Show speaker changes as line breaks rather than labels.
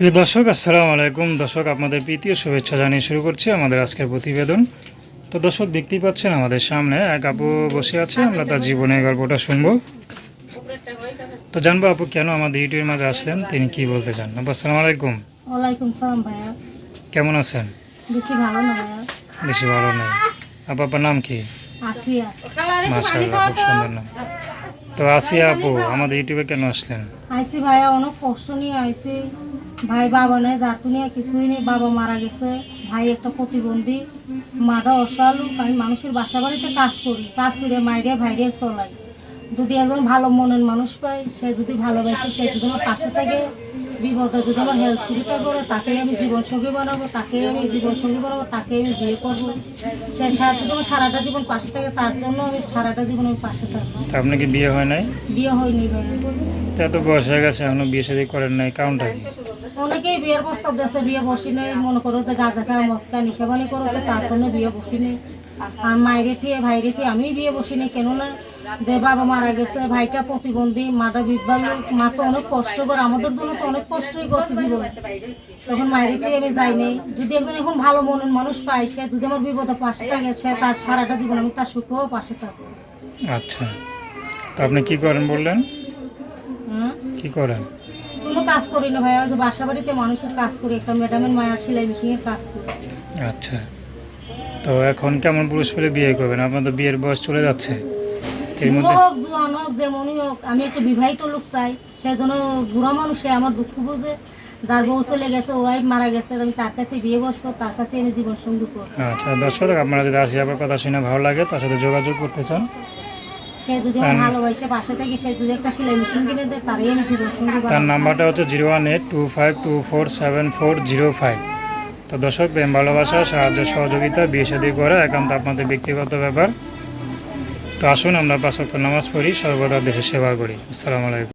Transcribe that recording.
প্রিয় দর্শক, আসসালামু আলাইকুম। দর্শক, আপনাদের প্রীতীয় শুভেচ্ছা জানিয়ে শুরু করছি আমাদের আজকের প্রতিবেদন। তো দর্শক, দেখতেই পাচ্ছেন আমাদের সামনে এক আপু বসে আছে। আমরা তার জীবনের গল্পটা শুনবো। তো জানবো আপু কেন আমাদের ইউটিউবের মাঝে আসলেন, তিনি কি বলতে চান। আপু, আসসালামু আলাইকুম।
ওয়ালাইকুম সালাম ভাইয়া।
কেমন আছেন?
বেশি ভালো না ভাইয়া।
বেশি ভালো নেই। আপু, আপনার নাম কি?
আসিয়া।
মাশাআল্লাহ, খুব সুন্দর নাম। তো আসিয়া আপু, আমাদের ইউটিউবে কেন আসলেন?
আইসি ভাইয়া, অনেক কষ্ট নিয়ে আইসি। ভাই বাবা নেই, যার নিয়ে কিছুই নেই, বাবা মারা গেছে। ভাই একটা প্রতিবন্ধী, মাটা অসালু। আমি মানুষের বাসা বাড়িতে কাজ করি, কাজ করে মাইরে ভাইরে চলাই। যদি একজন ভালো মনের মানুষ পাই, সে যদি ভালোবাসে, সে যদি আমার পাশে থাকে, বিপদে যদি আমার হেল্প সুবিধা করে, তাকেই আমি জীবনসঙ্গী বানাবো, তাকেই আমি জীবনসঙ্গী বানাবো, তাকে আমি বিয়ে করবো। সে সারাটা জীবন পাশে থাকে, তার জন্য আমি সারাটা জীবন আমি পাশে থাকবো।
তো আপনার কি বিয়ে হয় নাই?
বিয়ে হয়নি ভাই।
তো এত বয়স হয়ে গেছে, এখনো বিয়ে শাদী করেন নাই, কারণটা কি?
অনেকেই বিয়ের প্রস্তাব দিয়েছে, বিয়ে বসি নেই। মনে করো যে গাঁজা খাওয়া মদ খাওয়া নিশাবানি করো, তো তার জন্য বিয়ে বসি নেই। আর মায়ের থেকে ভাইরে থেকে আমি বিয়ে বসি নেই। কেননা যে বাবা মারা গেছে, ভাইটা প্রতিবন্ধী, মাটা বিবাহ, মা তো অনেক কষ্ট করে, আমাদের জন্য তো অনেক কষ্টই করছে জীবন। তখন মায়ের থেকে আমি যাই নেই। যদি একজন এখন ভালো মনের মানুষ পাই, সে যদি আমার বিপদে পাশে থাকে, সে তার সারাটা জীবন আমি তার সুখেও পাশে থাকবো।
আচ্ছা, তো আপনি কি করেন বললেন?
হ্যাঁ,
কি করেন?
কোনো কাজ করি না ভাইয়া, ওই যে বাসা বাড়িতে মানুষের কাজ করি, একটা ম্যাডামের মায়ের সেলাই মেশিনের কাজ করি।
আচ্ছা, তো এখন কেমন পুরুষ পেলে বিয়ে করবেন? আপনার তো বিয়ের বয়স চলে যাচ্ছে, এর মধ্যে।
হোক জোয়ান হোক, যেমনই হোক, আমি একটা বিবাহিত লোক চাই। সে যেন বুড়া মানুষ, সে আমার দুঃখ বুঝে। যার বউ চলে গেছে, ওয়াইফ মারা গেছে, আমি তার কাছে বিয়ে বসবো, তার কাছে আমি জীবন সঙ্গী করবো।
আচ্ছা দর্শক, আপনারা যদি আসি আবার কথা শুনে ভালো লাগে, তার সাথে যোগাযোগ করতে চান,
সে যদি আমার ভালোবাসে পাশে থেকে, সে যদি একটা সেলাই মেশিন কিনে দেয়, তারই আমি জীবন সঙ্গী
তার
বানাবো।
নাম্বারটা হচ্ছে 01825247405। তো দর্শক, প্রেম ভালোবাসা, সাহায্য সহযোগিতা, বিয়ে শাদী করা একান্ত আপনাদের ব্যক্তিগত ব্যাপার। তো আসুন আমরা 5 ওয়াক্ত নামাজ পড়ি, সর্বদা দেশের সেবা করি। আসসালামু আলাইকুম।